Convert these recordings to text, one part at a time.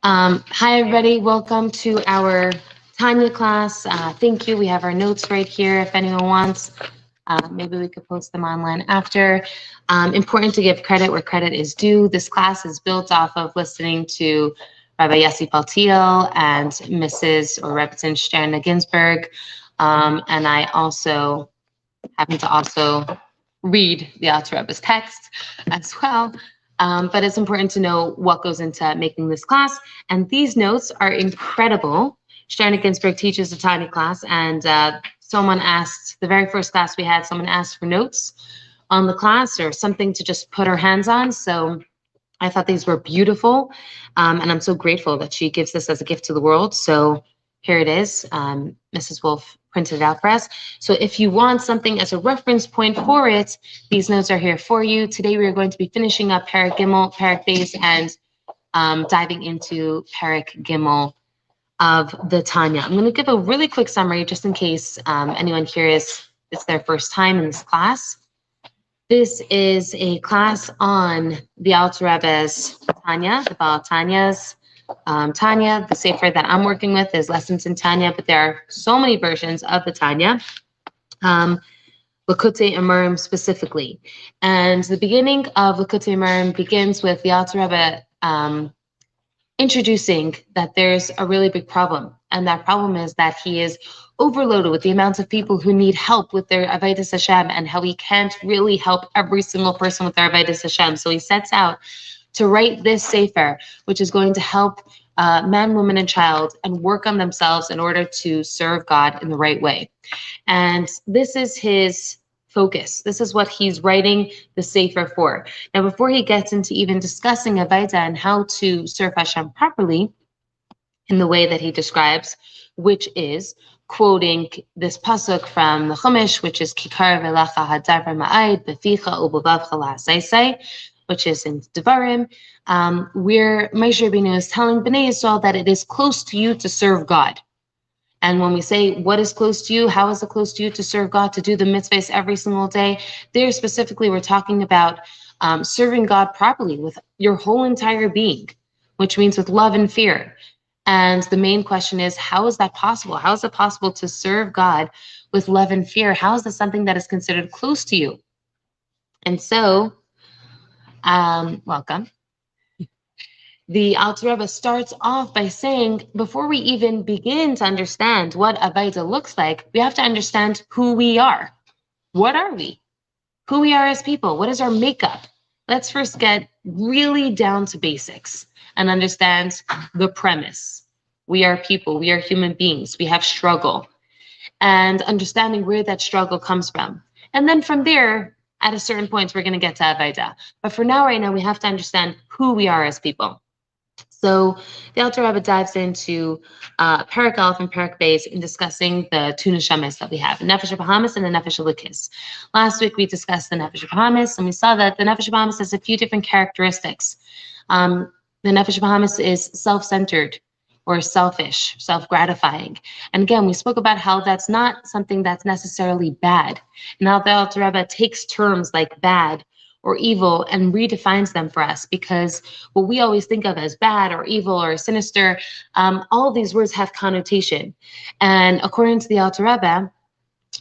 Hi, everybody. Welcome to our Tanya class. Thank you. We have our notes right here if anyone wants. Maybe we could post them online after. Important to give credit where credit is due. This class is built off of listening to Rabbi Yossi Paltiel and Mrs. or Rebbetzin Sterna Ginsburg. And I also happen to also read the Alter Rebbe's text as well. But it's important to know what goes into making this class. And these notes are incredible. Sterna Ginsburg teaches a tiny class, and someone asked, the very first class we had, someone asked for notes on the class or something to just put her hands on. So I thought these were beautiful, and I'm so grateful that she gives this as a gift to the world. So here it is. Mrs. Wolf printed it out for us. So if you want something as a reference point for it, these notes are here for you. Today we are going to be finishing up Parak Gimel, Parak Beis, and diving into Parak Gimel of the Tanya. I'm going to give a really quick summary just in case anyone here it's their first time in this class. This is a class on the Alter Rebbe's Tanya, the Baal Tanya's Tanya. The sefer that I'm working with is Lessons in Tanya, but there are so many versions of the Tanya, Likutei Amarim specifically. And the beginning of Likutei Amarim begins with the Alter Rebbe introducing that there's a really big problem. And that problem is that he is overloaded with the amounts of people who need help with their Avodas Hashem, and how he can't really help every single person with their Avodas Hashem. So he sets out to write this sefer, which is going to help man, woman, and child and work on themselves in order to serve God in the right way. And this is his focus. This is what he's writing the sefer for. Now, before he gets into even discussing Avodah and how to serve Hashem properly in the way that he describes, which is quoting this pasuk from the Chumash, which is Kikar v'lecha hadar ma'ayid beficha ubavavcha la'asaysay, which is in Devarim, where Moshe Rabbeinu is telling Bnei Yisrael that it is close to you to serve God. And when we say what is close to you, how is it close to you to serve God, to do the mitzvahs every single day, there specifically we're talking about serving God properly with your whole entire being, which means with love and fear. And the main question is, how is that possible? How is it possible to serve God with love and fear? How is this something that is considered close to you? And so, welcome. The Alter Rebbe starts off by saying, before we even begin to understand what Avodah looks like, we have to understand who we are. What are we? Who we are as people. What is our makeup? Let's first get really down to basics and understand the premise. We are people. We are human beings. We have struggle. And understanding where that struggle comes from. And then from there, at a certain point, we're going to get to Avodah. But for now, right now, we have to understand who we are as people. So the Alter Rebbe dives into Parak Aleph and Parak Beis in discussing the two neshamas that we have, the Nefesh Bahamis and the Nefesh Elokis. Last week we discussed the Nefesh Bahamis, and we saw that the Nefesh Bahamis has a few different characteristics. The Nefesh Bahamis is self-centered or selfish, self-gratifying. And again, we spoke about how that's not something that's necessarily bad. Now the Alter Rebbe takes terms like bad or evil and redefines them for us, because what we always think of as bad or evil or sinister, all of these words have connotation. And according to the Alter Rebbe,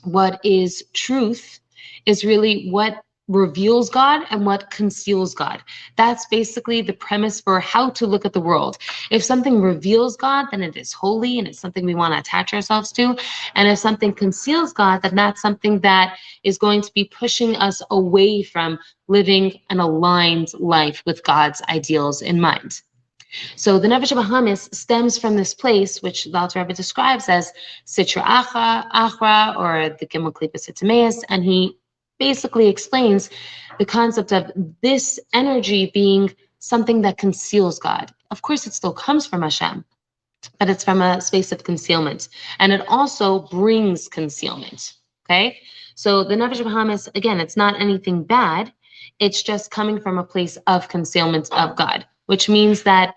what is truth is really what reveals God and what conceals God. That's basically the premise for how to look at the world. If something reveals God, then it is holy and it's something we want to attach ourselves to. And if something conceals God, then that's something that is going to be pushing us away from living an aligned life with God's ideals in mind. So the Nefesh Bahamis stems from this place, which the Alter Rebbe describes as Sitra Achra, or the Gimel Klipas Sitameus, and he basically explains the concept of this energy being something that conceals God. Of course, it still comes from Hashem, but it's from a space of concealment. And it also brings concealment, okay? So the Nefesh Bahamis, again, it's not anything bad. It's just coming from a place of concealment of God, which means that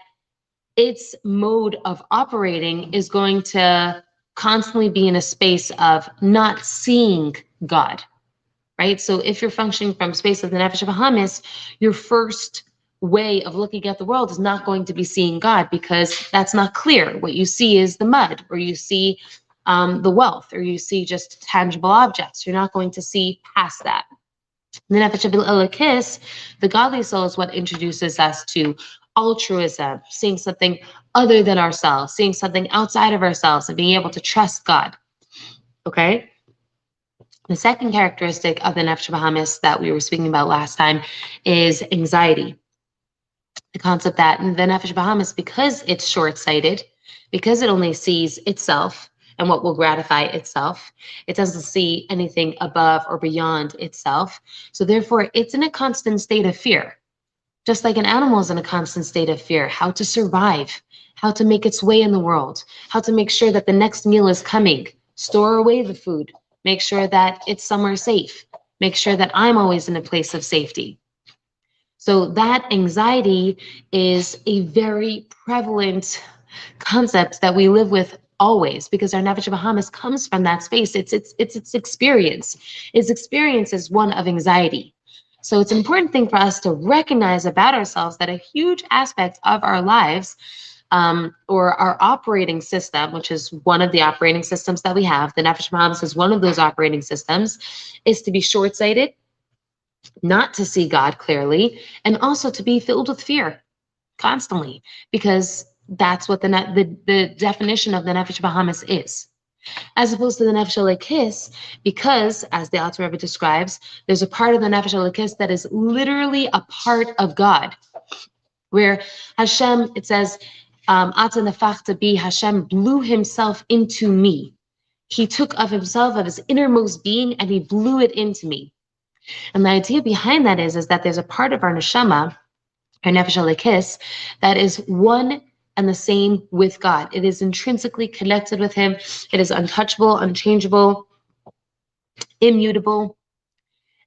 its mode of operating is going to constantly be in a space of not seeing God. Right? So if you're functioning from space of the Nefesh Bahamis, your first way of looking at the world is not going to be seeing God, because that's not clear. What you see is the mud, or you see the wealth, or you see just tangible objects. You're not going to see past that. The nefesh elokis, the godly soul, is what introduces us to altruism, seeing something other than ourselves, seeing something outside of ourselves, and being able to trust God. Okay? The second characteristic of the nefesh bahamis that we were speaking about last time is anxiety. The concept that the nefesh bahamis, because it's short-sighted, because it only sees itself and what will gratify itself, it doesn't see anything above or beyond itself. So therefore, it's in a constant state of fear. Just like an animal is in a constant state of fear, how to survive, how to make its way in the world, how to make sure that the next meal is coming, store away the food, make sure that it's somewhere safe, make sure that I'm always in a place of safety. So that anxiety is a very prevalent concept that we live with always, because our nefesh bahamis comes from that space. It's its experience. Its experience is one of anxiety. So it's an important thing for us to recognize about ourselves that a huge aspect of our lives, or our operating system, which is one of the operating systems that we have, the nefesh bahamis is one of those operating systems, is to be short-sighted, not to see God clearly, and also to be filled with fear constantly, because that's what the definition of the nefesh bahamis is. As opposed to the nefesh elokis, because, as the Alter Rebbe describes, there's a part of the nefesh elokis that is literally a part of God, where Hashem, it says, Ata nefachta bi, Hashem blew himself into me. He took of himself, of his innermost being, and he blew it into me. And the idea behind that is that there's a part of our neshama, our nefesh elokis, that is one and the same with God. It is intrinsically connected with him. It is untouchable, unchangeable, immutable.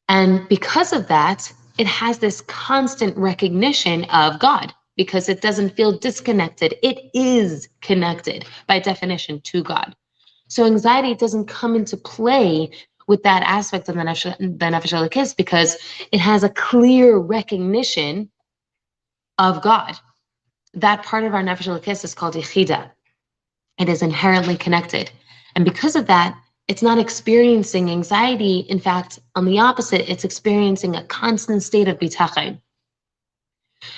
And because of that, it has this constant recognition of God, because it doesn't feel disconnected. It is connected by definition to God. So anxiety doesn't come into play with that aspect of the nefesh elokis, because it has a clear recognition of God. That part of our nefesh elokis is called yichida. It is inherently connected. And because of that, it's not experiencing anxiety. In fact, on the opposite, it's experiencing a constant state of bitachon.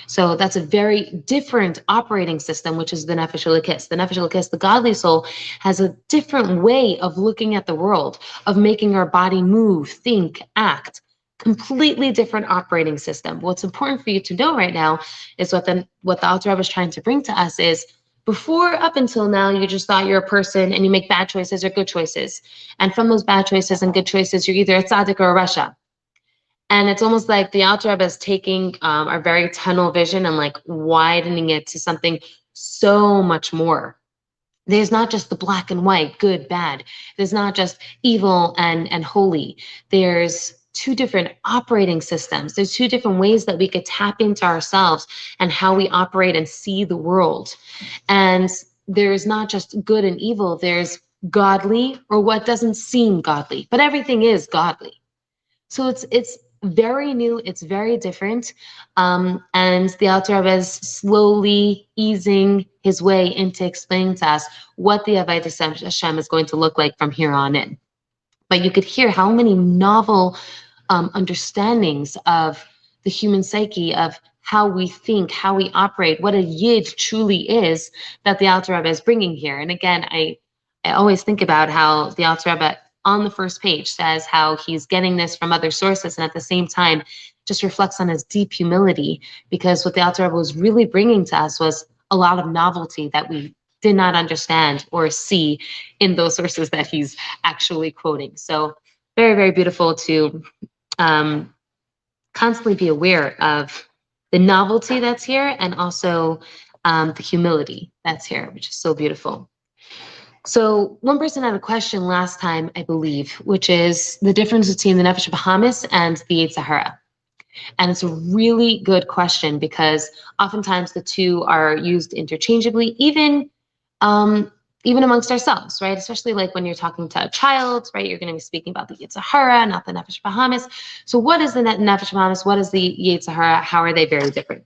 So that's a very different operating system, which is the nefesh elokis. The nefesh elokis, the godly soul, has a different way of looking at the world, of making our body move, think, act. Completely different operating system. What's important for you to know right now is what the Alter Rebbe is trying to bring to us is, before, up until now, you just thought you're a person and you make bad choices or good choices. And from those bad choices and good choices, you're either a tzaddik or a rasha. And it's almost like the Alter Rebbe is taking our very tunnel vision and like widening it to something so much more. There's not just the black and white, good, bad. There's not just evil and holy. There's two different operating systems. There's two different ways that we could tap into ourselves and how we operate and see the world. And there's not just good and evil. There's godly or what doesn't seem godly, but everything is godly. So it's very new, it's very different, and the Alter Rebbe is slowly easing his way into explaining to us what the Avodas Hashem is going to look like from here on in. But you could hear how many novel understandings of the human psyche, of how we think, how we operate, what a Yid truly is, that the Alter Rebbe is bringing here. And again, I always think about how the Alter Rebbe on the first page says how he's getting this from other sources, and at the same time just reflects on his deep humility, because what the Alter Rebbe was really bringing to us was a lot of novelty that we did not understand or see in those sources that he's actually quoting. So very, very beautiful to constantly be aware of the novelty that's here, and also the humility that's here, which is so beautiful. So one person had a question last time, I believe, which is the difference between the nefesh bahamis and the Yetzer Hara. And it's a really good question, because oftentimes the two are used interchangeably, even amongst ourselves, right? Especially like when you're talking to a child, right? You're going to be speaking about the Yetzer Hara, not the nefesh bahamis. So what is the nefesh bahamis? What is the Yetzer Hara? How are they very different?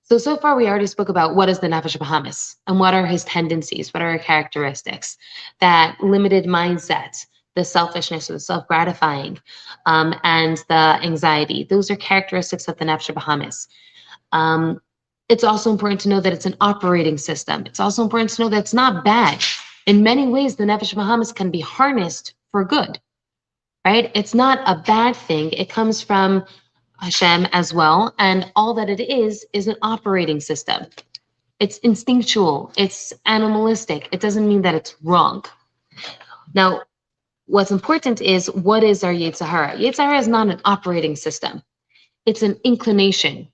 So far we already spoke about what is the Nefesh Bahamis and what are his tendencies, what are her characteristics, that limited mindset, the selfishness or the self-gratifying, and the anxiety. Those are characteristics of the Nefesh Bahamis. It's also important to know that it's an operating system. It's also important to know that it's not bad. In many ways, the Nefesh Bahamis can be harnessed for good, right? It's not a bad thing. It comes from Hashem as well. And all that it is an operating system. It's instinctual. It's animalistic. It doesn't mean that it's wrong. Now, what's important is, what is our Yetzer Hara? Yetzer Hara is not an operating system. It's an inclination.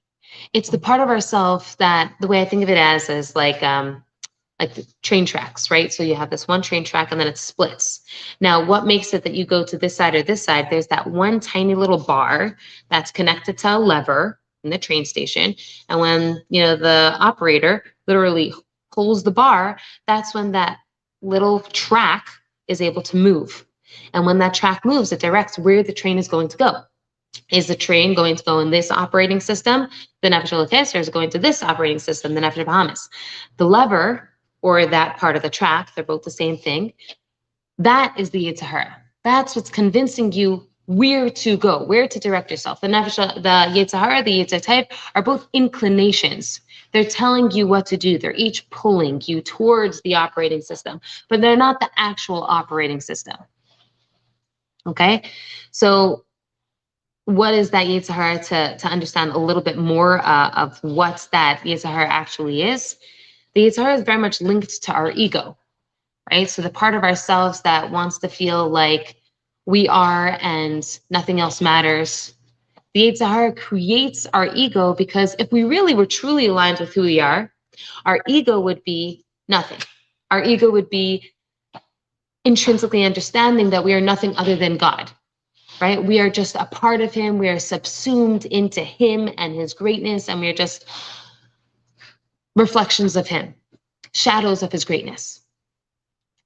It's the part of ourself that, the way I think of it as, is like the train tracks, right? So you have this one train track and then it splits. Now, what makes it that you go to this side or this side? There's that one tiny little bar that's connected to a lever in the train station. And when, the operator literally pulls the bar, that's when that little track is able to move. And when that track moves, it directs where the train is going to go. Is the train going to go in this operating system, the Nefesh Elokis, or is it going to this operating system, the Nefesh Bahamis? The lever, or that part of the track, they're both the same thing. That is the Yetzer Hara. That's what's convincing you where to go, where to direct yourself. The Yetzer Hara, the Yetzer Tov are both inclinations. They're telling you what to do. They're each pulling you towards the operating system, but they're not the actual operating system. Okay? So what is that Yetzer Hara, to understand a little bit more of what that Yetzer Hara actually is? The Yetzer Hara is very much linked to our ego, right? So the part of ourselves that wants to feel like we are and nothing else matters. The Yetzer Hara creates our ego, because if we really were truly aligned with who we are, our ego would be nothing. Our ego would be intrinsically understanding that we are nothing other than God. Right? We are just a part of him. We are subsumed into him and his greatness, and we are just reflections of him, shadows of his greatness.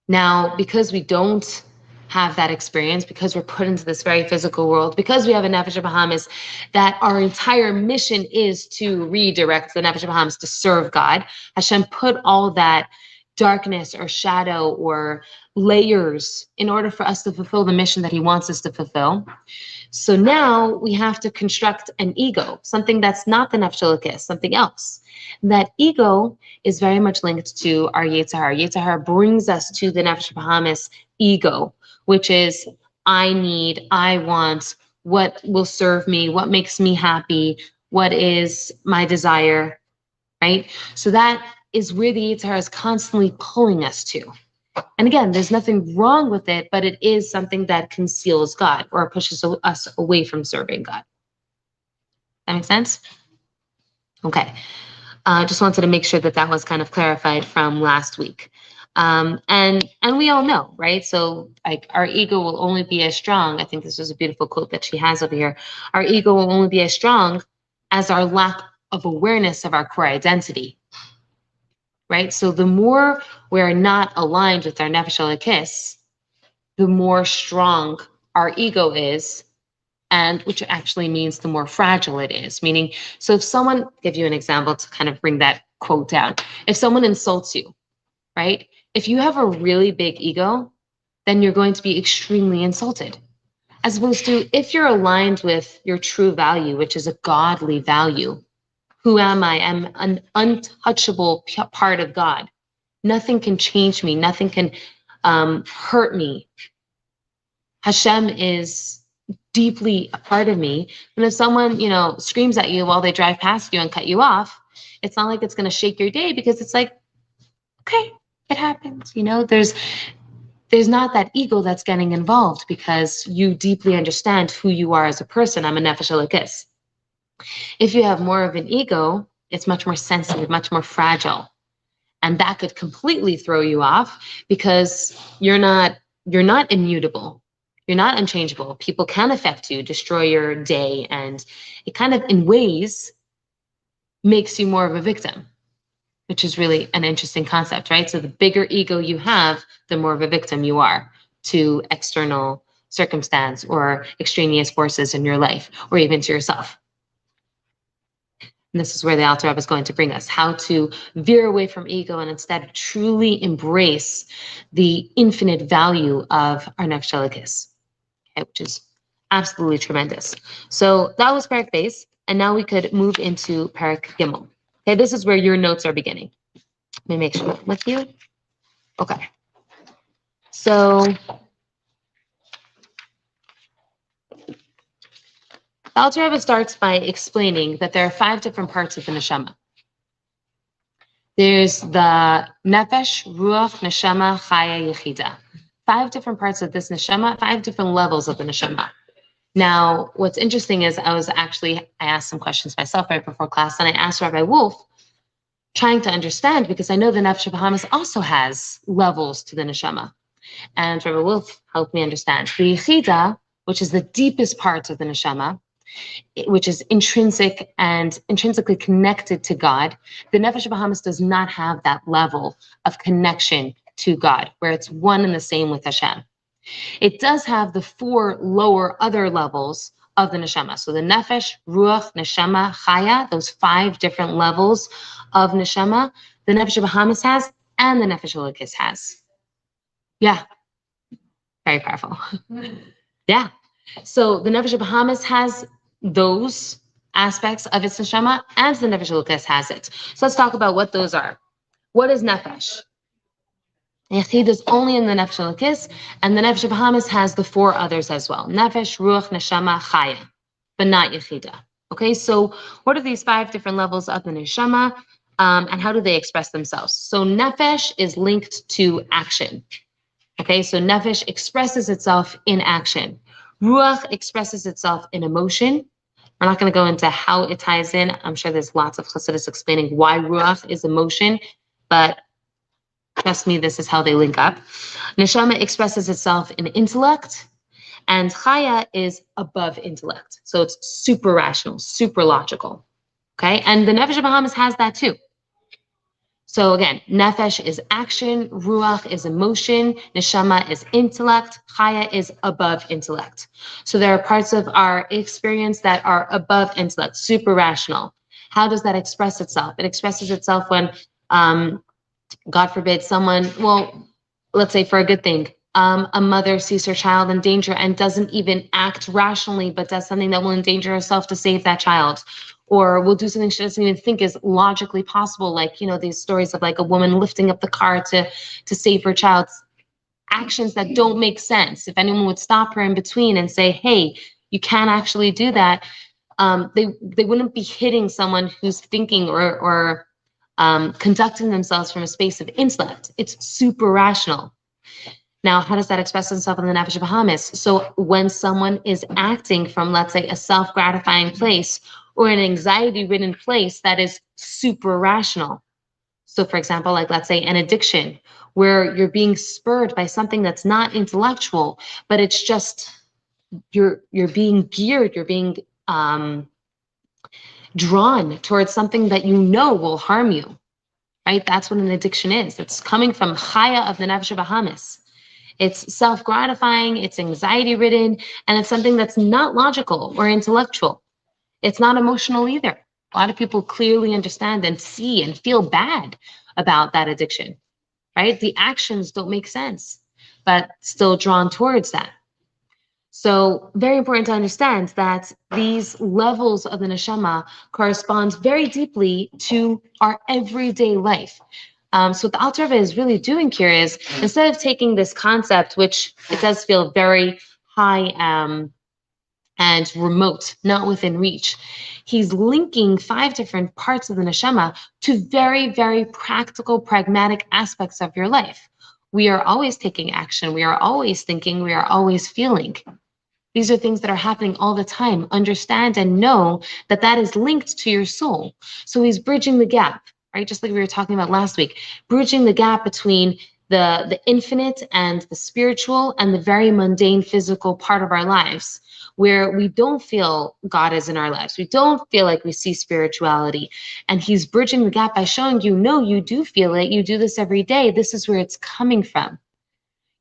Now, because we don't have that experience, because we're put into this very physical world, because we have a Nefesh Bahamis, that our entire mission is to redirect the Nefesh Bahamis to serve God, Hashem put all that darkness or shadow or layers in order for us to fulfill the mission that he wants us to fulfill. So now we have to construct an ego, something that's not the Nefesh Elokis, something else. That ego is very much linked to our Yetzer Hara. Yetzer Hara brings us to the Nefesh Bahamis ego, which is I need, I want, what will serve me, what makes me happy, what is my desire, right? So that is where the Yetzer Hara is constantly pulling us to. And again, there's nothing wrong with it, but it is something that conceals God or pushes us away from serving God. That makes sense? Okay. Just wanted to make sure that that was kind of clarified from last week. And we all know, right? So like our ego will only be as strong. I think this was a beautiful quote that she has over here. Our ego will only be as strong as our lack of awareness of our core identity. Right? So the more we're not aligned with our Nefesh Elokis, the more strong our ego is, and which actually means the more fragile it is. Meaning, so if someone, give you an example to kind of bring that quote down. If someone insults you, right? If you have a really big ego, then you're going to be extremely insulted. As opposed to if you're aligned with your true value, which is a godly value. Who am I? I'm an untouchable part of God. Nothing can change me. Nothing can hurt me. Hashem is deeply a part of me. And if someone, screams at you while they drive past you and cut you off, it's not like it's going to shake your day, because it's like, okay, it happens. There's not that ego that's getting involved, because you deeply understand who you are as a person. I'm a Nefesh Elokis. If you have more of an ego, it's much more sensitive, much more fragile. And that could completely throw you off, because you're not immutable. You're not unchangeable. People can affect you, destroy your day, and it kind of, in ways, makes you more of a victim, which is really an interesting concept, right? So the bigger ego you have, the more of a victim you are to external circumstance or extraneous forces in your life, or even to yourself. And this is where the Alter Rebbe is going to bring us, how to veer away from ego and instead truly embrace the infinite value of our Nefesh Elokis, okay, which is absolutely tremendous. So that was Parak Beis, and now we could move into Parak Gimel. Okay, this is where your notes are beginning. Let me make sure I'm with you. Okay. So the Alter Rebbe starts by explaining that there are 5 different parts of the neshama. There's the nefesh, ruach, neshama, chaya, yechida. 5 different parts of this neshama, 5 different levels of the neshama. Now, what's interesting is I asked some questions myself right before class, and I asked Rabbi Wolf, trying to understand, because I know the nefesh Bahamas also has levels to the neshama. And Rabbi Wolf helped me understand. The yechida, which is the deepest part of the neshama, which is intrinsic and intrinsically connected to God, the Nefesh Bahamas does not have that level of connection to God, where it's one and the same with Hashem. It does have the 4 lower other levels of the neshama. So the Nefesh, Ruach, Neshama, Chaya, those 5 different levels of neshama, the Nefesh Bahamas has, and the Nefesh Elokis has. Yeah, very powerful. Yeah. So the Nefesh Bahamas has those aspects of its neshama, and the Nefesh Elokis has it. So let's talk about what those are. What is Nefesh? Yechid is only in the Nefesh Elokis, and the Nefesh Bahamas has the 4 others as well. Nefesh, Ruach, Neshama, Chaya, but not Yechida. Okay, so what are these 5 different levels of the neshama, and how do they express themselves? So Nefesh is linked to action. Okay, so Nefesh expresses itself in action. Ruach expresses itself in emotion. We're not going to go into how it ties in. I'm sure there's lots of Chassidus explaining why Ruach is emotion, but trust me, this is how they link up. Neshama expresses itself in intellect, and Chaya is above intellect. So it's super rational, super logical. Okay, and the Nefesh Bahamas has that too. So again, Nefesh is action, Ruach is emotion, Neshama is intellect, Chaya is above intellect. So there are parts of our experience that are above intellect, super rational. How does that express itself? It expresses itself when, God forbid, someone, well, let's say for a good thing, a mother sees her child in danger and doesn't even act rationally, but does something that will endanger herself to save that child. Or will do something she doesn't even think is logically possible, like, you know, these stories of like a woman lifting up the car to save her child. Actions that don't make sense. If anyone would stop her in between and say, hey, you can't actually do that, they wouldn't be hitting someone who's thinking or conducting themselves from a space of intellect. It's super rational. Now, how does that express itself in the Nefesh Bahamas? So when someone is acting from, let's say, a self-gratifying place or an anxiety-ridden place that is super rational. So for example, like let's say an addiction where you're being spurred by something that's not intellectual, but it's just you're being geared, you're being drawn towards something that you know will harm you, right? That's what an addiction is. It's coming from Chaya of the Nefesh Bahamas. It's self-gratifying, it's anxiety-ridden, and it's something that's not logical or intellectual. It's not emotional either. A lot of people clearly understand and see and feel bad about that addiction, right? The actions don't make sense, but still drawn towards that. So very important to understand that these levels of the neshama correspond very deeply to our everyday life. So what the Alter Rebbe is really doing here is, instead of taking this concept, which it does feel very high and remote, not within reach, he's linking 5 different parts of the neshama to very, very practical, pragmatic aspects of your life. We are always taking action. We are always thinking. We are always feeling. These are things that are happening all the time. Understand and know that that is linked to your soul. So he's bridging the gap, right? Just like we were talking about last week, bridging the gap between the infinite and the spiritual and the very mundane physical part of our lives, where we don't feel God is in our lives. We don't feel like we see spirituality. And he's bridging the gap by showing you, no, you do feel it. You do this every day. This is where it's coming from.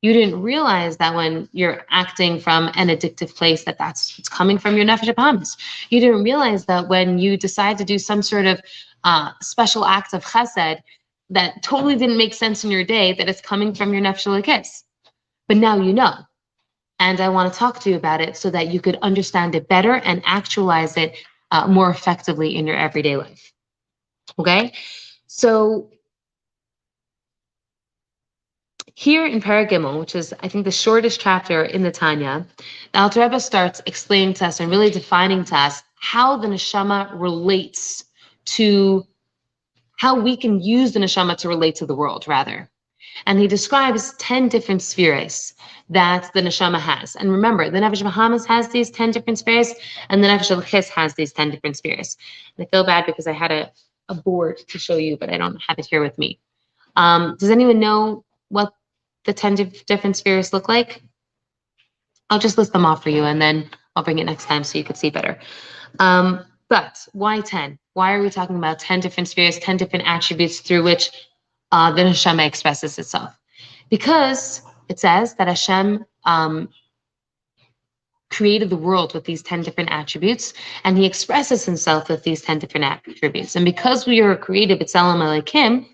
You didn't realize that when you're acting from an addictive place, it's coming from your nefesh habahamis. You didn't realize that when you decide to do some sort of special act of chesed that totally didn't make sense in your day, that it's coming from your nefesh elokis. But now you know. And I want to talk to you about it so that you could understand it better and actualize it more effectively in your everyday life. Okay? So here in Perek Gimel, which is, I think, the shortest chapter in the Tanya, the Alter Rebbe starts explaining to us and really defining to us how the neshama relates to, how we can use the neshama to relate to the world, rather. And he describes 10 different spheres that the neshama has. And remember, the nefesh habahamis has these 10 different spheres, and the nefesh elokis has these 10 different spheres. And I feel bad because I had a board to show you, but I don't have it here with me. Does anyone know what the 10 different spheres look like? I'll just list them off for you, and then I'll bring it next time so you could see better. But why 10? Why are we talking about 10 different spheres, 10 different attributes through which the neshama expresses itself? Because it says that Hashem created the world with these 10 different attributes, and he expresses himself with these 10 different attributes. And because we are created b'tselem Elokim,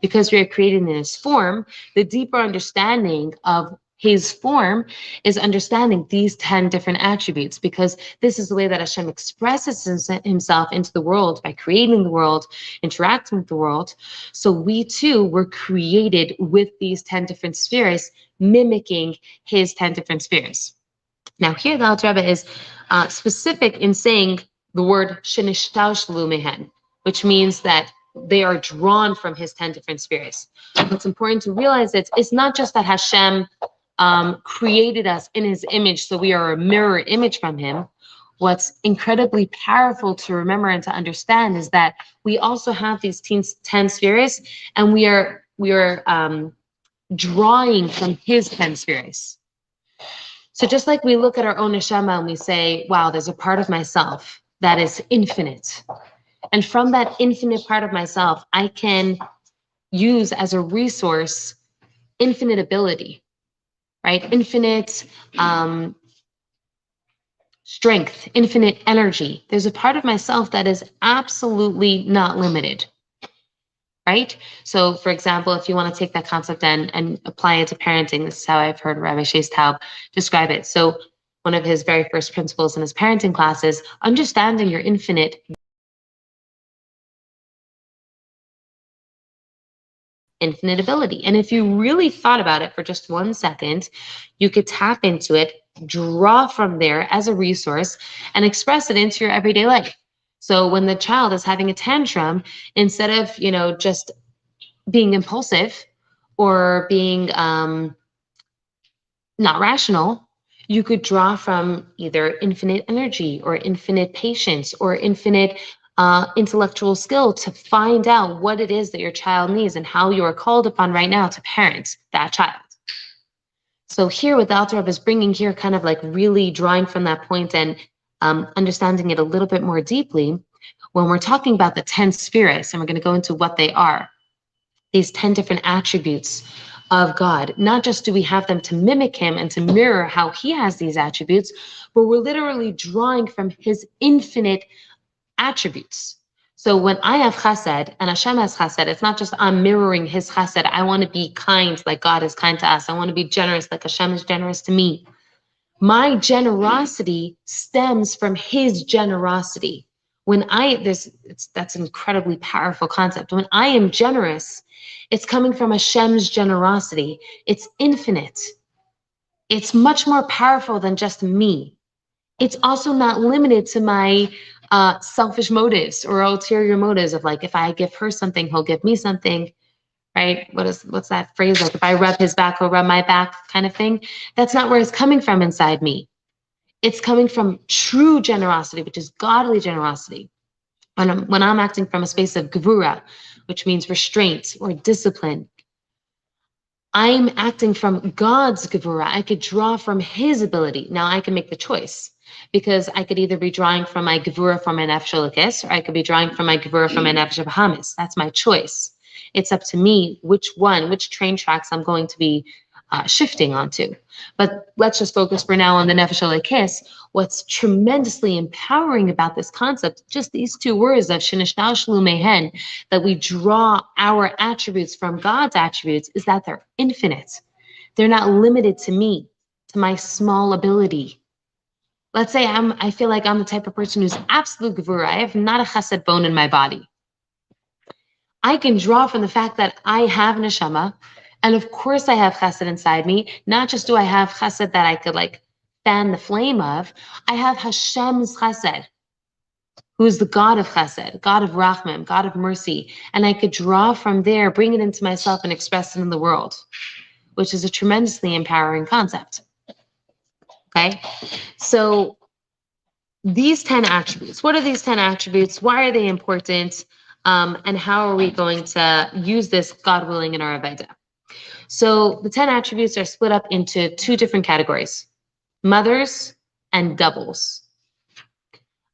because we are created in his form, the deeper understanding of his form is understanding these 10 different attributes, because this is the way that Hashem expresses himself into the world by creating the world, interacting with the world. So we too were created with these 10 different spheres, mimicking his 10 different spheres. Now here the Alter Rebbe is specific in saying the word shenishtalshlu mehen, which means that they are drawn from his 10 different spheres. What's important to realize is it's not just that Hashem created us in his image, so we are a mirror image from him. What's incredibly powerful to remember and to understand is that we also have these 10 spheres, and we are drawing from his 10 spheres. So just like we look at our own neshama and we say, wow, there's a part of myself that is infinite. And from that infinite part of myself, I can use as a resource infinite ability, right? Infinite strength, infinite energy. There's a part of myself that is absolutely not limited, right? So for example, if you want to take that concept and apply it to parenting, this is how I've heard Rabbi Shais Taub describe it. So one of his very first principles in his parenting class is understanding your infinite ability. And if you really thought about it for just 1 second, you could tap into it, draw from there as a resource, and express it into your everyday life. So when the child is having a tantrum, instead of, just being impulsive or being not rational, you could draw from either infinite energy or infinite patience or infinite intellectual skill to find out what it is that your child needs and how you are called upon right now to parent that child. So here what the Alter Rebbe is bringing here, kind of like really drawing from that point and understanding it a little bit more deeply, when we're talking about the 10 spheres, and we're going to go into what they are, these 10 different attributes of God. Not just do we have them to mimic him and to mirror how he has these attributes, but we're literally drawing from his infinite attributes. So when I have chesed and Hashem has chesed, it's not just I'm mirroring his chesed. I want to be kind like God is kind to us. I want to be generous like Hashem is generous to me. My generosity stems from his generosity. That's an incredibly powerful concept. When I am generous, it's coming from Hashem's generosity. It's infinite. It's much more powerful than just me. It's also not limited to my selfish motives or ulterior motives of like, if I give her something, he'll give me something, right? What's that phrase? Like, if I rub his back, he'll rub my back kind of thing. That's not where it's coming from inside me. It's coming from true generosity, which is godly generosity. When I'm acting from a space of gevura, which means restraint or discipline, I'm acting from God's gevura. I could draw from his ability. Now I can make the choice, because I could either be drawing from my gevura from my nefesh elokis, or I could be drawing from my gevura from my nefesh habahamis. That's my choice. It's up to me which train tracks I'm going to be shifting onto. But let's just focus for now on the Nefesh Elokis. What's tremendously empowering about this concept, just these two words of Shenishtalshelu Mehen, that we draw our attributes from God's attributes, is that they're infinite. They're not limited to me, to my small ability. Let's say I feel like I'm the type of person who's absolute gevura. I have not a chesed bone in my body. I can draw from the fact that I have neshama, and of course I have chesed inside me. Not just do I have chesed that I could like fan the flame of, I have Hashem's chesed, who is the God of chesed, God of rachmim, God of mercy, and I could draw from there, bring it into myself, and express it in the world, which is a tremendously empowering concept. Okay, so these 10 attributes, what are these 10 attributes? Why are they important? And how are we going to use this, God willing, in our Avodah? So the 10 attributes are split up into two different categories, mothers and doubles.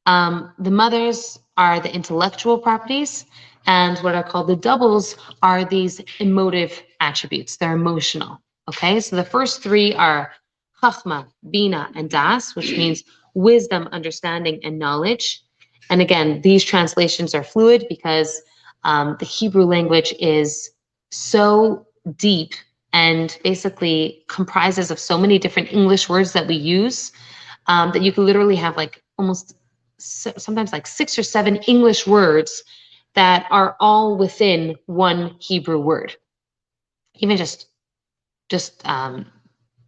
The mothers are the intellectual properties, and what are called the doubles are these emotive attributes. They're emotional, okay? So the first three are Chachma, Bina, and Das, which means wisdom, understanding, and knowledge. And again, these translations are fluid because the Hebrew language is so deep and basically comprises of so many different English words that we use that you can literally have like almost sometimes like 6 or 7 English words that are all within one Hebrew word. Even just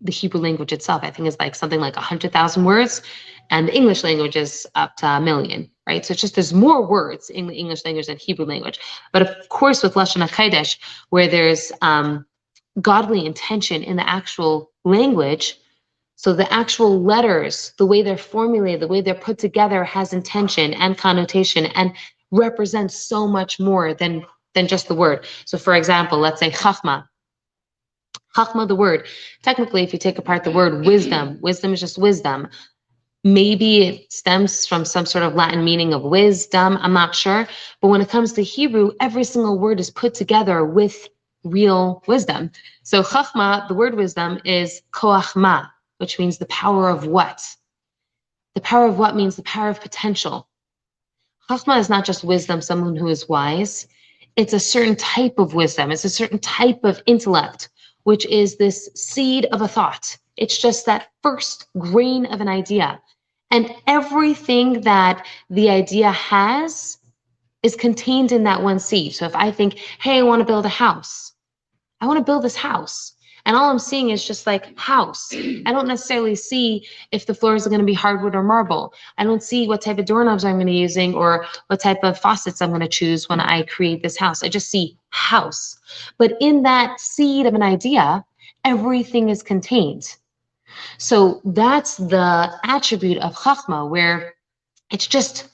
the Hebrew language itself, I think, is like something like 100,000 words, and the English language is up to 1 million, right? So it's just there's more words in the English language than Hebrew language. But of course, with Lashon HaKodesh, where there's godly intention in the actual language, so the actual letters, the way they're formulated, the way they're put together has intention and connotation and represents so much more than just the word. So for example, let's say Chachma. Chachma, the word. Technically, if you take apart the word wisdom, wisdom is just wisdom. Maybe it stems from some sort of Latin meaning of wisdom. I'm not sure. But when it comes to Hebrew, every single word is put together with real wisdom. So Chachma, the word wisdom, is koachma, which means the power of what? The power of what means the power of potential. Chachma is not just wisdom, someone who is wise. It's a certain type of wisdom. It's a certain type of intellect, which is this seed of a thought. It's just that first grain of an idea. And everything that the idea has is contained in that one seed. So if I think, hey, I want to build a house. I want to build this house. And all I'm seeing is just like house. I don't necessarily see if the floors are going to be hardwood or marble. I don't see what type of doorknobs I'm going to be using or what type of faucets I'm going to choose when I create this house. I just see house. But in that seed of an idea, everything is contained. So that's the attribute of Chachma, where it's just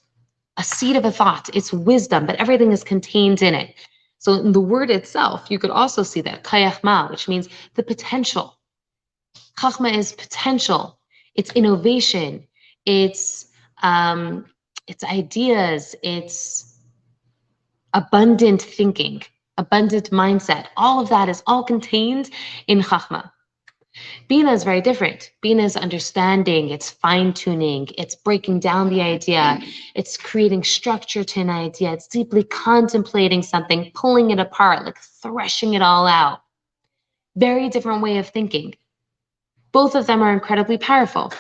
a seed of a thought. It's wisdom, but everything is contained in it. So in the word itself, you could also see that, kayachma, which means the potential. Chachma is potential. It's innovation. It's ideas. It's abundant thinking, abundant mindset. All of that is all contained in Chachma. Bina is very different. Bina is understanding, it's fine-tuning, it's breaking down the idea, it's creating structure to an idea, it's deeply contemplating something, pulling it apart, like threshing it all out. Very different way of thinking. Both of them are incredibly powerful.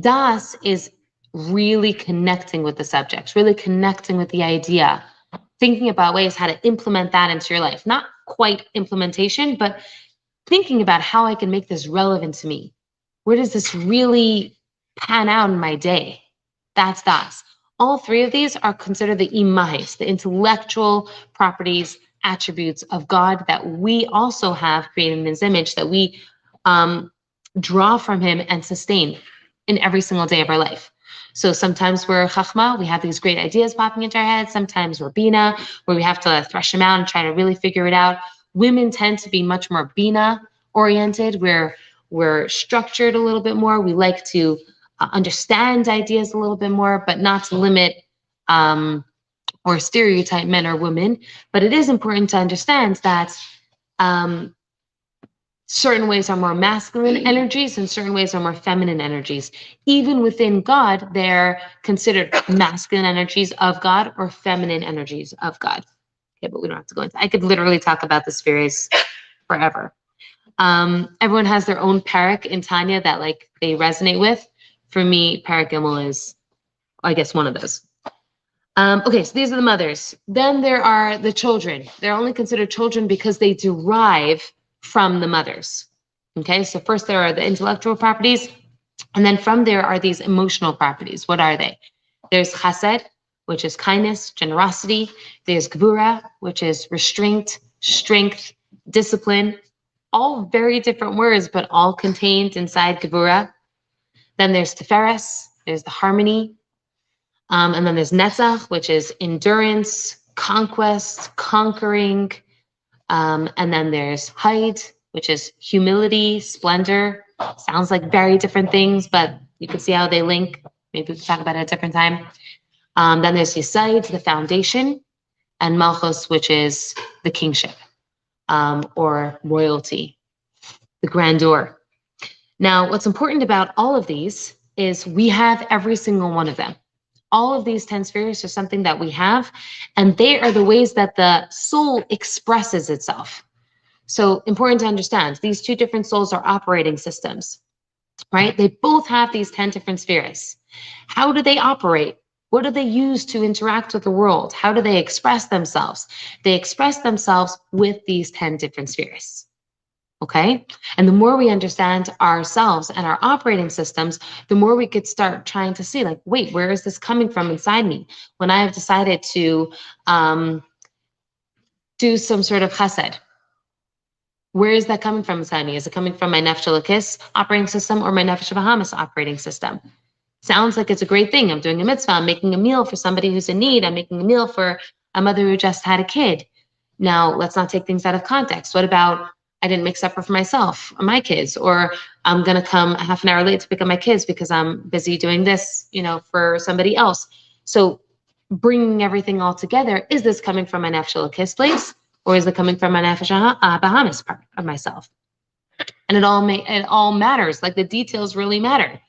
Das is really connecting with the subject, really connecting with the idea, thinking about ways how to implement that into your life. Not quite implementation, but thinking about how I can make this relevant to me. Where does this really pan out in my day? That's Das. All three of these are considered the imahis, the intellectual properties, attributes of God that we also have created in his image, that we draw from him and sustain in every single day of our life. So sometimes we're chachma, we have these great ideas popping into our heads. Sometimes we're bina, where we have to thresh them out and try to really figure it out. Women tend to be much more bina oriented, where we're structured a little bit more. We like to understand ideas a little bit more, but not to limit or stereotype men or women. But it is important to understand that Certain ways are more masculine energies and certain ways are more feminine energies. Even within God, they're considered masculine energies of God or feminine energies of God. Okay, but we don't have to go into. I could literally talk about the spheres forever. Everyone has their own parak in Tanya that like they resonate with. For me, parak Gimel is, I guess, one of those. Okay, so these are the mothers. Then there are the children. They're only considered children because they derive from the mothers. Okay, so first there are the intellectual properties, and then from there are these emotional properties. What are they? There's chesed, which is kindness, generosity. There's gvura, which is restraint, strength, discipline. All very different words, but all contained inside gvura. Then there's tiferes, there's the harmony. And then there's netzach, which is endurance, conquest, conquering. And then there's hide, which is humility, splendor. Sounds like very different things, but you can see how they link. Maybe we can talk about it at a different time. Then there's Yesod, the foundation, and Malchus, which is the kingship or royalty, the grandeur. Now, what's important about all of these is we have every single one of them. All of these 10 spheres are something that we have, and they are the ways that the soul expresses itself. So important to understand, these two different souls are operating systems, right? They both have these 10 different spheres. How do they operate? What do they use to interact with the world? How do they express themselves? They express themselves with these 10 different spheres. Okay. And the more we understand ourselves and our operating systems, the more we could start trying to see, like, wait, where is this coming from inside me? When I have decided to do some sort of chesed, where is that coming from inside me? Is it coming from my nefesh elokis operating system or my nefesh bahamis operating system? Sounds like it's a great thing. I'm doing a mitzvah. I'm making a meal for somebody who's in need. I'm making a meal for a mother who just had a kid. Now, let's not take things out of context. What about I didn't make supper for myself or my kids, or I'm going to come half an hour late to pick up my kids because I'm busy doing this, for somebody else. So bringing everything all together, is this coming from my nefesh elokis place, or is it coming from my nefesh bahamis part of myself? And it all matters. Like the details really matter.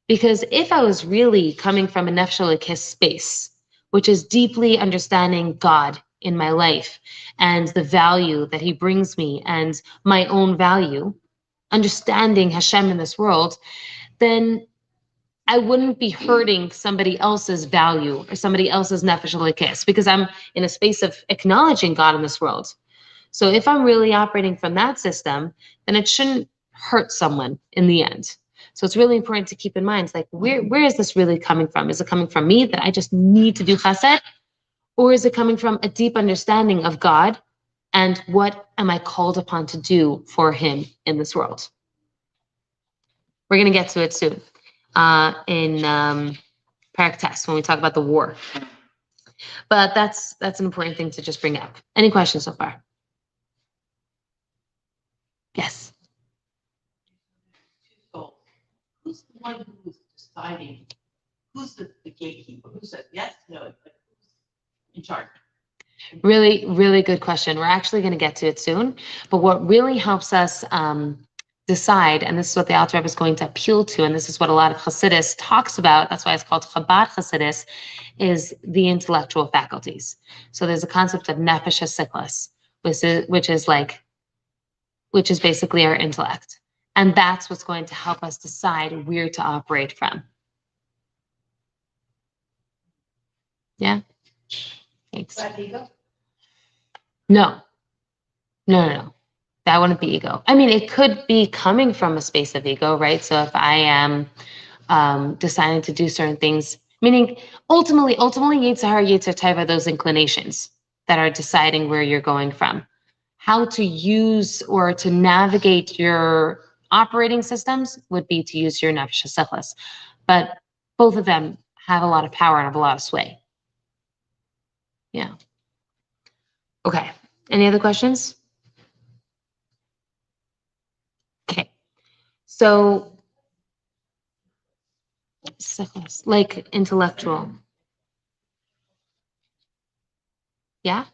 Because if I was really coming from a nefesh elokis space, which is deeply understanding God in my life and the value that he brings me and my own value, understanding Hashem in this world, then I wouldn't be hurting somebody else's value or somebody else's nefesh elokis because I'm in a space of acknowledging God in this world. So if I'm really operating from that system, then it shouldn't hurt someone in the end. So it's really important to keep in mind, like, where is this really coming from? Is it coming from me that I just need to do chesed? Or is it coming from a deep understanding of God and what am I called upon to do for him in this world? We're going to get to it soon in Parak Test when we talk about the war. But that's an important thing to just bring up. Any questions so far? Yes. So who's the one who's deciding? Who's the gatekeeper? Who says yes, no? Like, who's in charge? Really, really good question. We're actually going to get to it soon. But what really helps us decide, and this is what the Alter Rebbe is going to appeal to, and this is what a lot of Hasidus talks about, that's why it's called Chabad Hasidus, is the intellectual faculties. So there's a concept of nefesh hasiklas, which is basically our intellect. And that's what's going to help us decide where to operate from. Yeah? Thanks. Ego? No. That wouldn't be ego. I mean, it could be coming from a space of ego, right? So if I am deciding to do certain things, meaning ultimately, Yitzhar, Yitzhar Teva, those inclinations that are deciding where you're going from. How to use or to navigate your operating systems would be to use your nefesh hasiklas. But both of them have a lot of power and have a lot of sway. Yeah. Okay. Any other questions? Okay. So, like intellectual. Yeah?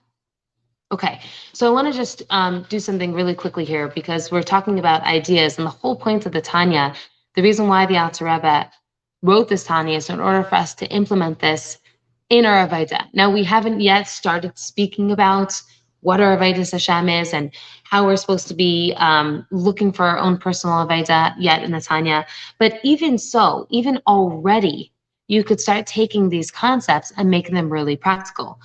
Okay, so I want to just do something really quickly here because we're talking about ideas, and the whole point of the Tanya, the reason why the Alter Rebbe wrote this Tanya is in order for us to implement this in our Avodah. Now, we haven't yet started speaking about what our Avodah Hashem is and how we're supposed to be looking for our own personal Avodah yet in the Tanya. But even so, even already, you could start taking these concepts and making them really practical,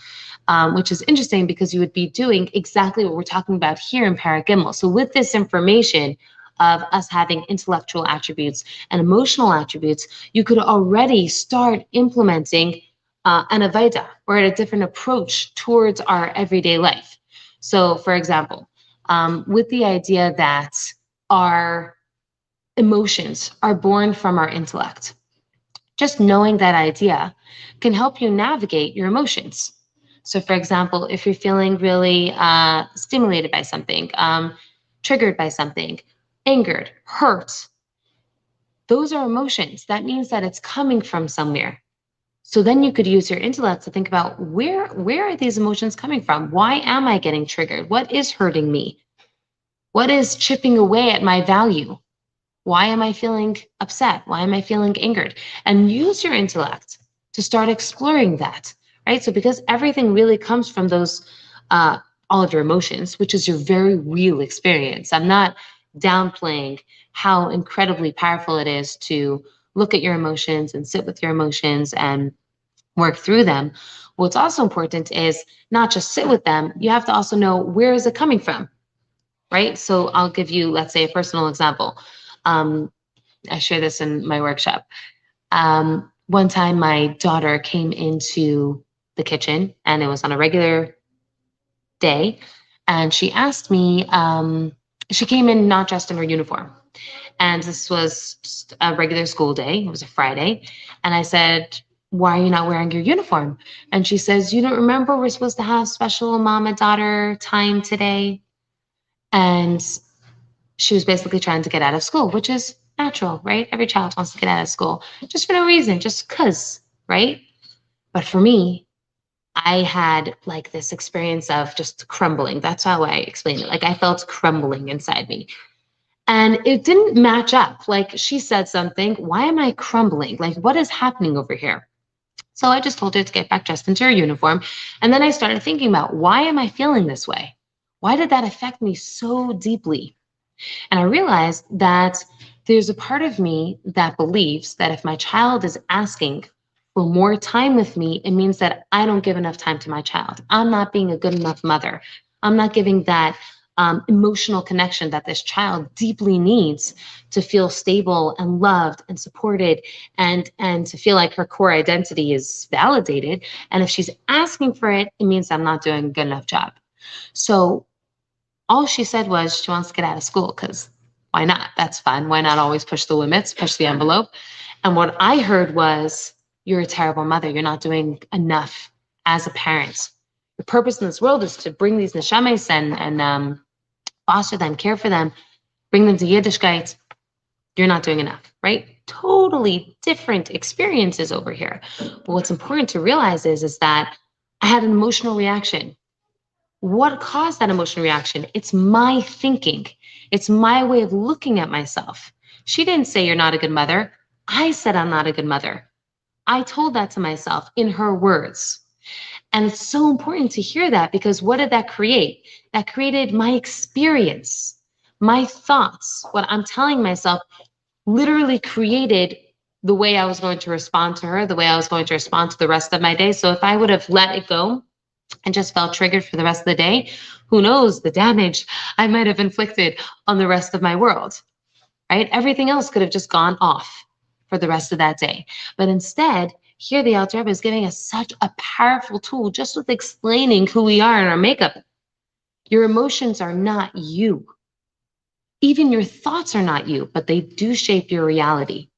which is interesting because you would be doing exactly what we're talking about here in Paragimel. So with this information of us having intellectual attributes and emotional attributes, you could already start implementing an Avaida or a different approach towards our everyday life. So for example, with the idea that our emotions are born from our intellect, just knowing that idea can help you navigate your emotions. So, for example, if you're feeling really stimulated by something, triggered by something, angered, hurt, those are emotions. That means that it's coming from somewhere. So then you could use your intellect to think about where are these emotions coming from? Why am I getting triggered? What is hurting me? What is chipping away at my value? Why am I feeling upset? Why am I feeling angered? And use your intellect to start exploring that, right? So because everything really comes from those, all of your emotions, which is your very real experience. I'm not downplaying how incredibly powerful it is to look at your emotions and sit with your emotions and work through them. What's also important is not just sit with them, you have to also know where is it coming from, right? So I'll give you, let's say, a personal example. Um, I share this in my workshop. One time, my daughter came into the kitchen, and it was on a regular day, and she asked me. She came in not dressed in her uniform, and this was just a regular school day. It was a Friday, and I said, "Why are you not wearing your uniform?" And she says, "You don't remember we're supposed to have special mom and daughter time today?" And she was basically trying to get out of school, which is natural, right? Every child wants to get out of school just for no reason, just because, right? But for me, I had like this experience of just crumbling. That's how I explain it. Like I felt crumbling inside me. And it didn't match up. Like she said something, why am I crumbling? Like what is happening over here? So I just told her to get back dressed into her uniform. And then I started thinking about why am I feeling this way? Why did that affect me so deeply? And I realized that there's a part of me that believes that if my child is asking for more time with me, it means that I don't give enough time to my child. I'm not being a good enough mother. I'm not giving that emotional connection that this child deeply needs to feel stable and loved and supported and to feel like her core identity is validated. And if she's asking for it, it means I'm not doing a good enough job. So all she said was she wants to get out of school because why not? That's fun. Why not always push the limits, push the envelope? And what I heard was, you're a terrible mother. You're not doing enough as a parent. The purpose in this world is to bring these neshames and foster them, care for them, bring them to Yiddishkeit. You're not doing enough, right? Totally different experiences over here. But what's important to realize is that I had an emotional reaction. What caused that emotional reaction? It's my thinking. It's my way of looking at myself. She didn't say you're not a good mother. I said I'm not a good mother. I told that to myself in her words. And it's so important to hear that because what did that create? That created my experience, my thoughts. What I'm telling myself literally created the way I was going to respond to her, the way I was going to respond to the rest of my day. So if I would have let it go, and just felt triggered for the rest of the day, who knows the damage I might have inflicted on the rest of my world, right? Everything else could have just gone off for the rest of that day. But instead, here the Alter Rebbe is giving us such a powerful tool just with explaining who we are in our makeup. Your emotions are not you. Even your thoughts are not you, but they do shape your reality.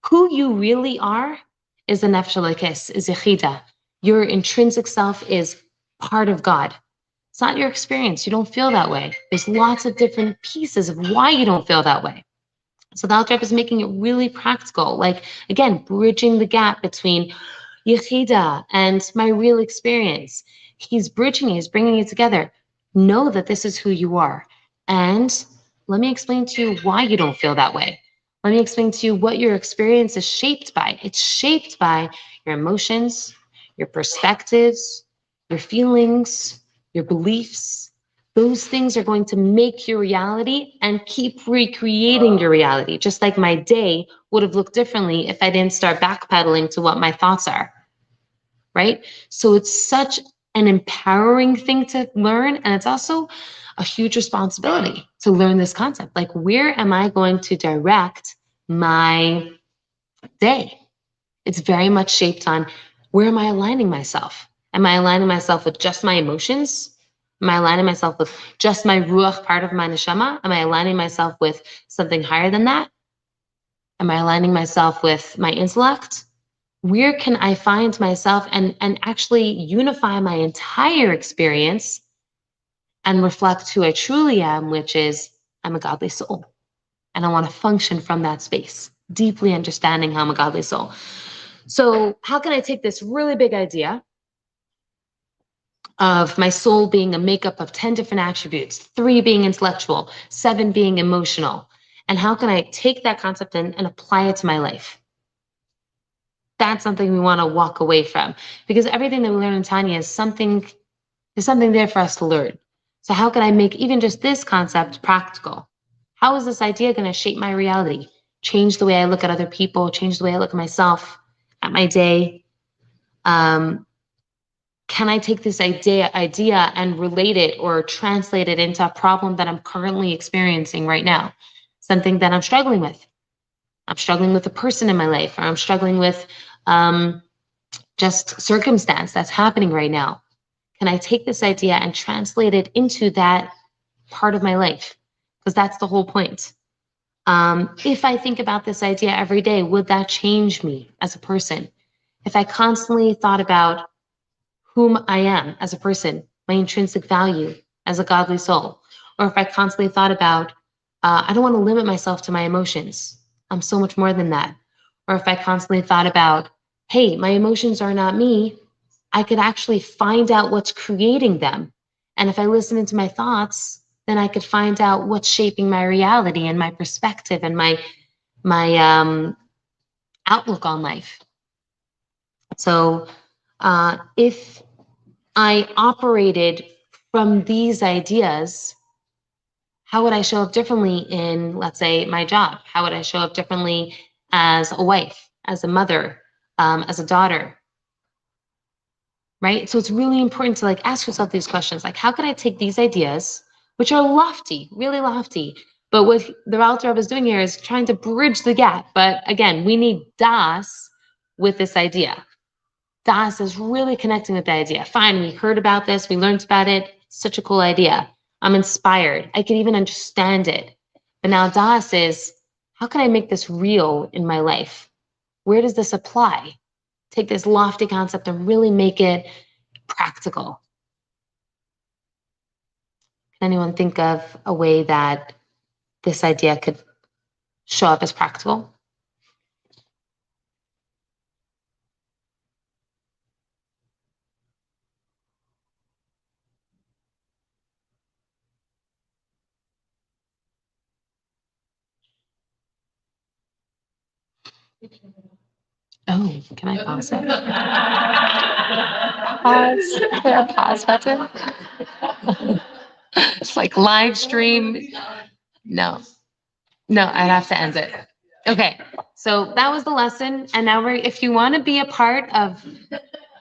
Who you really are is the Nefesh Elokis, is Yechida. Your intrinsic self is part of God. It's not your experience. You don't feel that way. There's lots of different pieces of why you don't feel that way. So the Alter Rebbe is making it really practical, like again, bridging the gap between Yechida and my real experience. He's bridging it, he's bringing it together. Know that this is who you are. And let me explain to you why you don't feel that way. Let me explain to you what your experience is shaped by. It's shaped by your emotions, your perspectives, your feelings, your beliefs. Those things are going to make your reality and keep recreating your reality, just like my day would have looked differently if I didn't start backpedaling to what my thoughts are, right? So it's such an empowering thing to learn. And it's also a huge responsibility to learn this concept. Like, where am I going to direct my day? It's very much shaped on where am I aligning myself? Am I aligning myself with just my emotions? Am I aligning myself with just my ruach part of my neshama? Am I aligning myself with something higher than that? Am I aligning myself with my intellect? Where can I find myself and actually unify my entire experience and reflect who I truly am, which is I'm a godly soul. And I want to function from that space, deeply understanding how I'm a godly soul. So, how can I take this really big idea of my soul being a makeup of 10 different attributes, 3 being intellectual, 7 being emotional? And how can I take that concept and apply it to my life? That's something we want to walk away from, because everything that we learn in Tanya is something, there's something there for us to learn. So how can I make even just this concept practical? How is this idea going to shape my reality, change the way I look at other people, change the way I look at myself, at my day? Um, can I take this idea and relate it or translate it into a problem that I'm currently experiencing right now, something that I'm struggling with? I'm struggling with a person in my life, or I'm struggling with um, just circumstance that's happening right now. Can I take this idea and translate it into that part of my life? Because that's the whole point. If I think about this idea every day, would that change me as a person? If I constantly thought about whom I am as a person, my intrinsic value as a godly soul, or if I constantly thought about, I don't want to limit myself to my emotions, I'm so much more than that. Or if I constantly thought about, hey, my emotions are not me, I could actually find out what's creating them. And if I listen into my thoughts, then I could find out what's shaping my reality and my perspective and my outlook on life. So if I operated from these ideas, how would I show up differently in, let's say, my job? How would I show up differently as a wife, as a mother, as a daughter? Right? So it's really important to like ask yourself these questions. Like, how can I take these ideas, which are lofty, really lofty, but what the Alter is doing here is trying to bridge the gap. But again, we need Das with this idea. Das is really connecting with the idea. Fine, we heard about this, we learned about it. Such a cool idea. I'm inspired. I can even understand it. But now Das is, how can I make this real in my life? Where does this apply? Take this lofty concept and really make it practical. Can anyone think of a way that this idea could show up as practical? Oh, can I pause it? Pause. Is there a pause button? It's like live stream. No, no, I'd have to end it. Okay, so that was the lesson. And now if you want to be a part of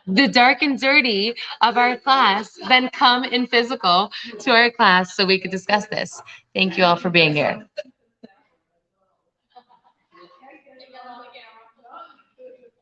the dark and dirty of our class, then come in physical to our class so we could discuss this. Thank you all for being here.